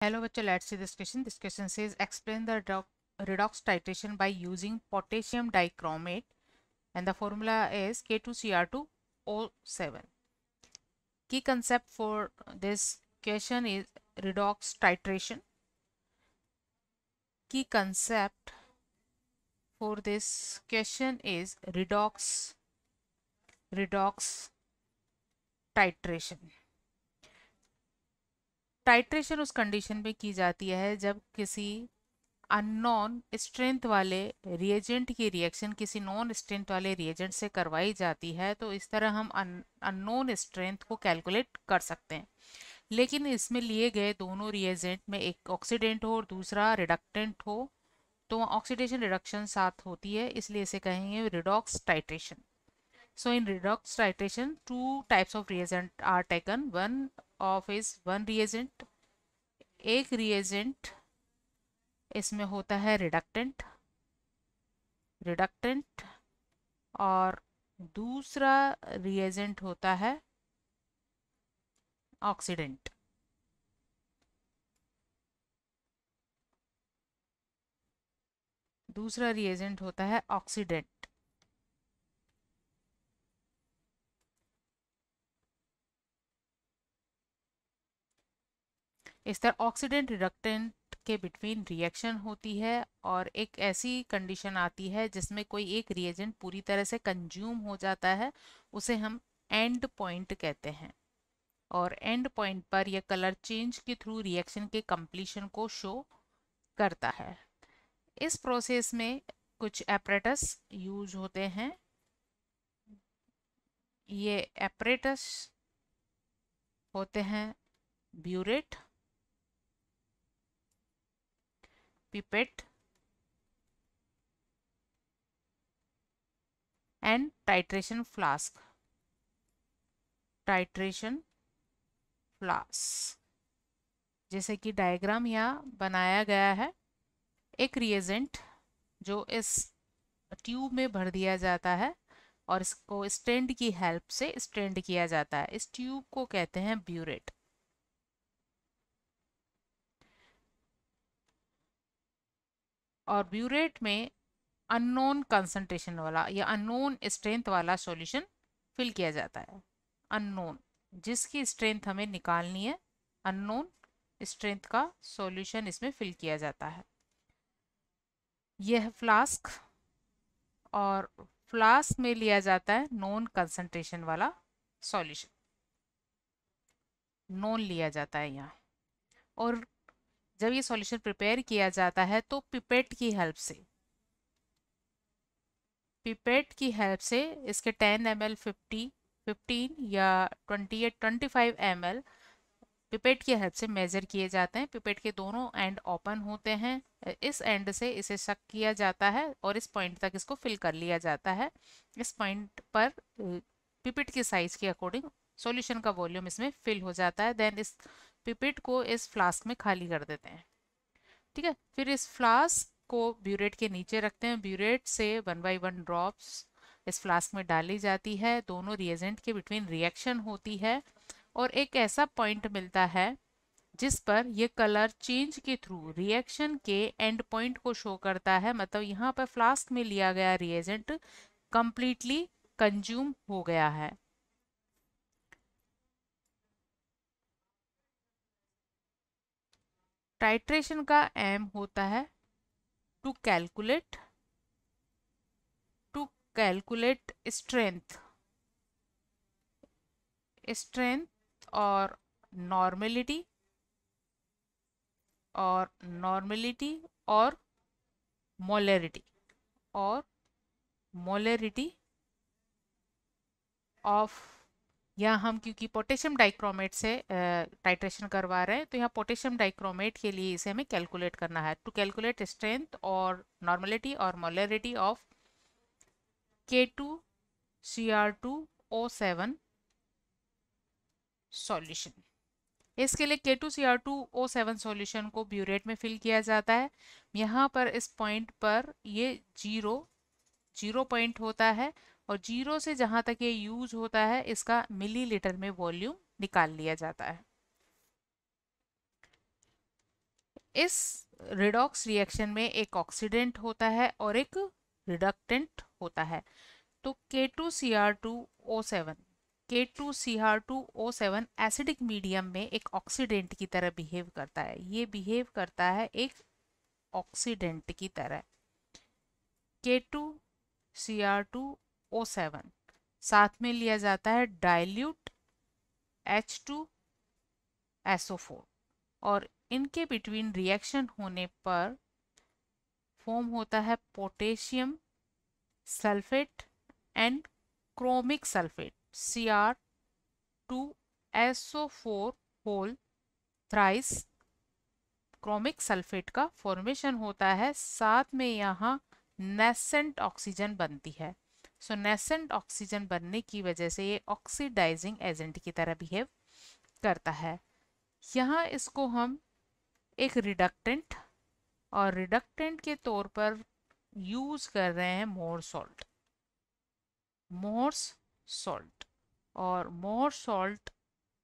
Hello bachcho, let's see this question. This question says explain the redox titration by using potassium dichromate and the formula is K2Cr2O7. Key concept for this question is redox titration. Key concept for this question is redox titration. Titration उस condition में की जाती है जब किसी unknown strength वाले reagent की reaction किसी नॉन स्ट्रेंथ वाले रिएजेंट से करवाई जाती है, तो इस तरह हम अननोन स्ट्रेंथ को कैलकुलेट कर सकते हैं। लेकिन इसमें लिए गए दोनों रिएजेंट में एक ऑक्सीडेंट हो और दूसरा रिडक्टेंट हो, तो ऑक्सीडेशन रिडक्शन साथ होती है, इसलिए इसे कहेंगे redox titration. So in redox titration, two types of reagent are taken. One of is one reagent, एक reagent इसमें होता है रिडक्टेंट और दूसरा reagent होता है ऑक्सीडेंट। दूसरा reagent होता है ऑक्सीडेंट। इस तरह ऑक्सीडेंट रिडक्टेंट के बिटवीन रिएक्शन होती है और एक ऐसी कंडीशन आती है जिसमें कोई एक रिएजेंट पूरी तरह से कंज्यूम हो जाता है, उसे हम एंड पॉइंट कहते हैं। और एंड पॉइंट पर यह कलर चेंज के थ्रू रिएक्शन के कंप्लीशन को शो करता है। इस प्रोसेस में कुछ एपरेटस यूज होते हैं। ये एपरेटस होते हैं burette, pipette and titration flask. जैसे कि डायग्राम यहाँ बनाया गया है, एक रिएजेंट जो इस ट्यूब में भर दिया जाता है और इसको स्टेंड की हेल्प से स्टेंड किया जाता है। इस ट्यूब को कहते हैं ब्यूरेट। और ब्यूरेट में अननोन कंसंट्रेशन वाला या अननोन स्ट्रेंथ वाला सॉल्यूशन फिल किया जाता है। अननोन, जिसकी स्ट्रेंथ हमें निकालनी है, अननोन स्ट्रेंथ का सॉल्यूशन इसमें फिल किया जाता है। यह फ्लास्क, और फ्लास्क में लिया जाता है नॉन कंसंट्रेशन वाला सॉल्यूशन, नॉन लिया जाता है यहाँ। और जब ये सॉल्यूशन प्रिपेयर किया जाता है तो पिपेट की हेल्प से इसके 10 ml 15 या 20 या 25 ml पिपेट की हेल्प से मेजर किए जाते हैं। पिपेट के दोनों एंड ओपन होते हैं। इस एंड से इसे सक किया जाता है और इस पॉइंट तक इसको फिल कर लिया जाता है। इस पॉइंट पर पिपेट के साइज के अकॉर्डिंग सॉल्यूशन का वॉल्यूम इसमें फिल हो जाता है। देन इस पिपेट को इस फ्लास्क में खाली कर देते हैं। ठीक है, फिर इस फ्लास्क को ब्यूरेट के नीचे रखते हैं। ब्यूरेट से 1 by 1 ड्रॉप्स इस फ्लास्क में डाली जाती है। दोनों रिएजेंट के बिटवीन रिएक्शन होती है और एक ऐसा पॉइंट मिलता है जिस पर ये कलर चेंज के थ्रू रिएक्शन के एंड पॉइंट को शो करता है। मतलब यहाँ पर फ्लास्क में लिया गया रिएजेंट कंप्लीटली कंज्यूम हो गया है। टाइट्रेशन का एम होता है टू कैलकुलेट स्ट्रेंथ और नॉर्मेलिटी और मोलरिटी ऑफ, यहाँ हम क्योंकि पोटेशियम डाइक्रोमेट से टाइट्रेशन करवा रहे हैं तो यहाँ पोटेशियम डाइक्रोमेट के लिए इसे हमें कैलकुलेट करना है। टू कैलकुलेट स्ट्रेंथ और नॉर्मेलिटी और मोलरिटी ऑफ K2Cr2O7 सॉल्यूशन। इसके लिए K2Cr2O7 सॉल्यूशन को ब्यूरेट में फिल किया जाता है। यहाँ पर इस पॉइंट पर ये जीरो पॉइंट होता है और जीरो से जहाँ तक ये यूज होता है इसका मिलीलीटर में वॉल्यूम निकाल लिया जाता है। इस रिडॉक्स रिएक्शन में एक ऑक्सीडेंट होता है और एक रिडक्टेंट होता है। तो K2Cr2O7 K2Cr2O7 एसिडिक मीडियम में एक ऑक्सीडेंट की तरह बिहेव करता है। ये बिहेव करता है एक ऑक्सीडेंट की तरह। K2Cr2O7 साथ में लिया जाता है डाइल्यूट H2SO4 और इनके बिटवीन रिएक्शन होने पर फॉर्म होता है potassium sulphate and chromic sulphate Cr2SO4 whole thrice chromic sulphate का फॉर्मेशन होता है। साथ में यहाँ नेसेंट ऑक्सीजन बनती है। सो नेसेंट ऑक्सीजन बनने की वजह से ये ऑक्सीडाइजिंग एजेंट की तरह बिहेव करता है। यहाँ इसको हम एक रिडक्टेंट और रिडक्टेंट के तौर पर यूज कर रहे हैं मोर्स सॉल्ट और मोर्स सॉल्ट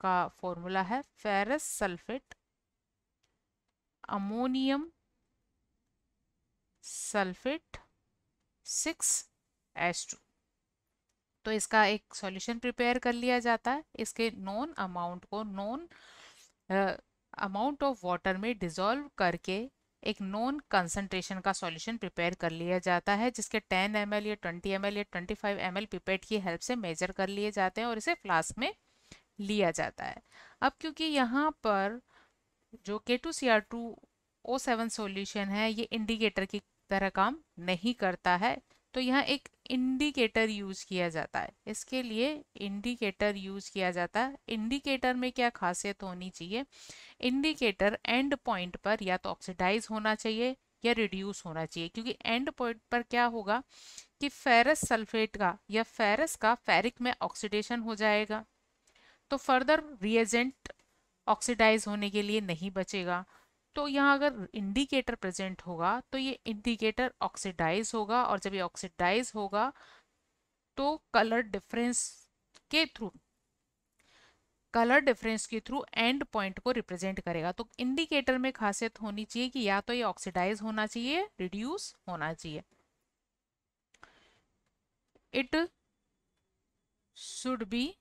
का फॉर्मूला है ferrous sulphate ammonium sulphate 6H2। तो इसका एक सॉल्यूशन प्रिपेयर कर लिया जाता है। इसके नॉन अमाउंट को नॉन अमाउंट ऑफ वाटर में डिसॉल्व करके एक नॉन कंसंट्रेशन का सॉल्यूशन प्रिपेयर कर लिया जाता है, जिसके 10 ml या 20 ml या 25 ml पिपेट की हेल्प से मेजर कर लिए जाते हैं और इसे फ्लास्क में लिया जाता है। अब क्योंकि यहाँ पर जो K2Cr2O7 सॉल्यूशन है ये इंडिकेटर की तरह काम नहीं करता है, तो यहाँ एक इंडिकेटर यूज किया जाता है। इसके लिए इंडिकेटर यूज किया जाता है। इंडिकेटर में क्या खासियत होनी चाहिए? इंडिकेटर एंड पॉइंट पर या तो ऑक्सीडाइज होना चाहिए या रिड्यूस होना चाहिए, क्योंकि एंड पॉइंट पर क्या होगा कि फेरस सल्फेट का या फेरस का फेरिक में ऑक्सीडेशन हो जाएगा, तो फर्दर रिएजेंट ऑक्सीडाइज होने के लिए नहीं बचेगा। तो यहाँ अगर इंडिकेटर प्रेजेंट होगा तो ये इंडिकेटर ऑक्सीडाइज होगा और जब ये ऑक्सीडाइज होगा तो कलर डिफरेंस के थ्रू एंड पॉइंट को रिप्रेजेंट करेगा। तो इंडिकेटर में खासियत होनी चाहिए कि या तो ये ऑक्सीडाइज होना चाहिए, रिड्यूस होना चाहिए। इट शुड बी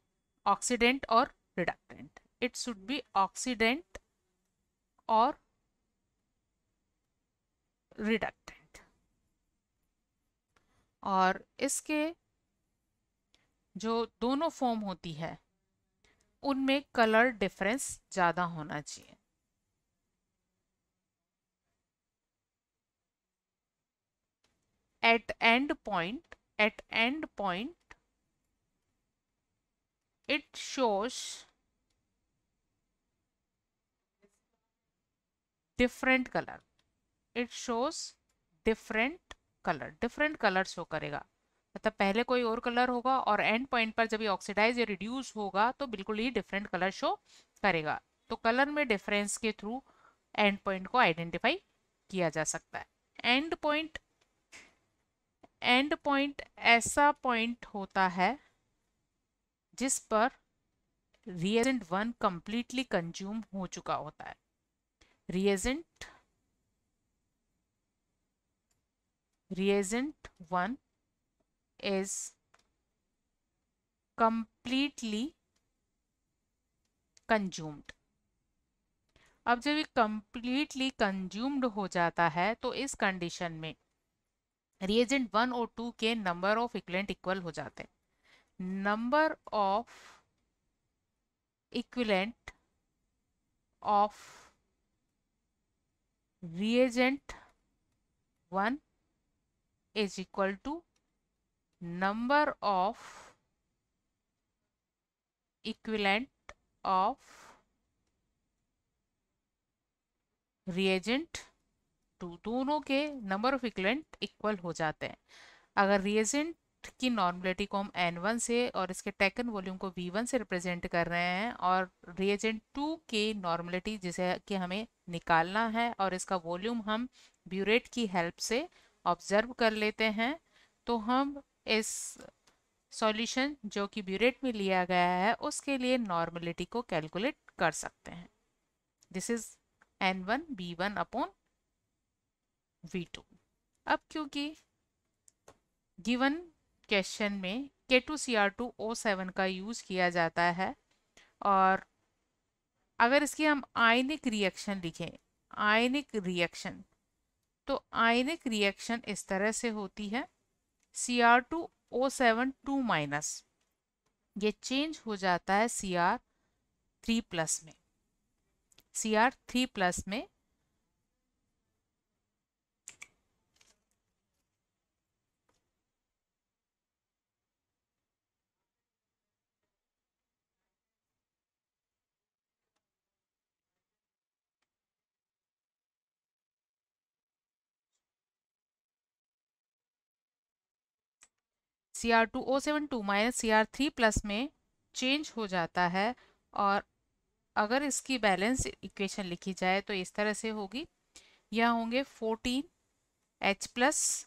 ऑक्सीडेंट और reductant. It should be oxidant और रिडक्टेंट। और इसके जो दोनों फॉर्म होती है उनमें कलर डिफरेंस ज्यादा होना चाहिए। at end point it shows different color different colour show करेगा। मतलब पहले कोई और कलर होगा और एंड पॉइंट पर जब ये ऑक्सीडाइज या रिड्यूस होगा तो बिल्कुल ही डिफरेंट कलर शो करेगा। तो कलर में डिफरेंस के थ्रू एंड पॉइंट को आइडेंटिफाई किया जा सकता है। एंड पॉइंट ऐसा पॉइंट होता है जिस पर रिएजेंट 1 कंप्लीटली कंज्यूम हो चुका होता है। Reagent 1 is completely consumed। अब जब ये completely consumed हो जाता है तो इस कंडीशन में रिएजेंट 1 और 2 के नंबर ऑफ इक्विवेलेंट इक्वल हो जाते हैं। Number of equivalent of reagent 1 is equal to number of equivalent of reagent 2। दोनों के नंबर ऑफ इक्विवेलेंट इक्वल हो जाते हैं। अगर रिएजेंट की नॉर्मलिटी को हम N1 से और इसके टेकन वॉल्यूम को V1 से रिप्रेजेंट कर रहे हैं और रिएजेंट 2 की नॉर्मलिटी जिसे कि हमें निकालना है और इसका वॉल्यूम हम ब्यूरेट की हेल्प से ऑब्जर्व कर लेते हैं, तो हम इस सॉल्यूशन जो कि ब्यूरेट में लिया गया है उसके लिए नॉर्मलिटी को कैलकुलेट कर सकते हैं। This is N1B1/V2। अब क्योंकि गिवन क्वेश्चन में K2Cr2O7 का यूज किया जाता है, और अगर इसकी हम आयनिक रिएक्शन लिखें, आयनिक रिएक्शन, तो आयनिक रिएक्शन इस तरह से होती है, Cr2O7 2- ये चेंज हो जाता है Cr3+ में। Cr3+ में Cr2O7 2- Cr3+ में चेंज हो जाता है। और अगर इसकी बैलेंस इक्वेशन लिखी जाए तो इस तरह से होगी, यहाँ होंगे 14H+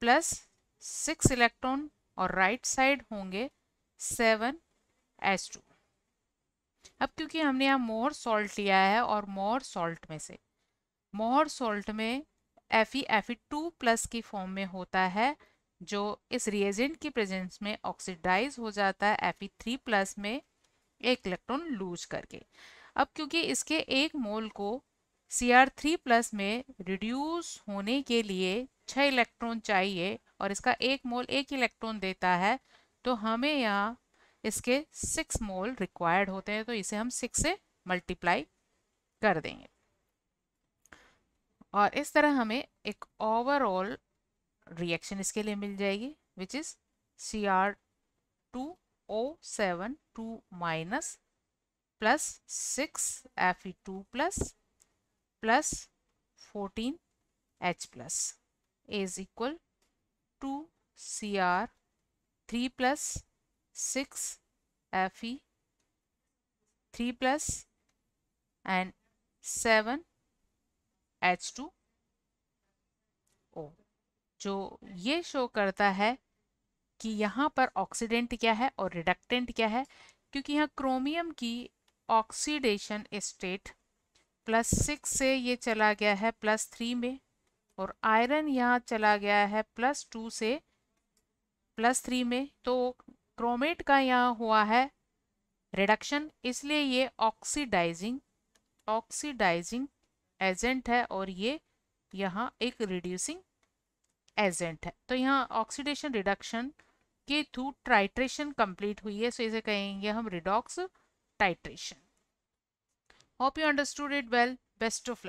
प्लस 6 इलेक्ट्रॉन, और राइट साइड होंगे 7H2। अब क्योंकि हमने यहाँ मोर सॉल्ट लिया है, और मोर सॉल्ट में Fe2+ की फॉर्म में होता है, जो इस रिएजेंट की प्रेजेंस में ऑक्सीडाइज हो जाता है Fe3+ में एक इलेक्ट्रॉन लूज करके। अब क्योंकि इसके एक मोल को Cr3+ में रिड्यूस होने के लिए 6 इलेक्ट्रॉन चाहिए, और इसका एक मोल 1 इलेक्ट्रॉन देता है, तो हमें यहाँ इसके 6 मोल रिक्वायर्ड होते हैं, तो इसे हम 6 से मल्टीप्लाई कर देंगे। और इस तरह हमें एक ओवरऑल रिएक्शन इसके लिए मिल जाएगी, which is Cr2O7 2- plus 6Fe2+ plus 14H+ is equal to Cr3+ 6Fe3+ and 7H2O, जो ये शो करता है कि यहाँ पर ऑक्सीडेंट क्या है और रिडक्टेंट क्या है, क्योंकि यहाँ क्रोमियम की ऑक्सीडेशन स्टेट +6 से ये चला गया है +3 में, और आयरन यहाँ चला गया है +2 से +3 में, तो क्रोमेट का यहाँ हुआ है रिडक्शन, इसलिए ये ऑक्सीडाइजिंग एजेंट है, और ये यहाँ एक रिड्यूसिंग एजेंट है। तो यहाँ ऑक्सीडेशन रिडक्शन के थ्रू टाइट्रेशन कंप्लीट हुई है, सो इसे कहेंगे हम redox titration. Hope you understood it well. Best of luck.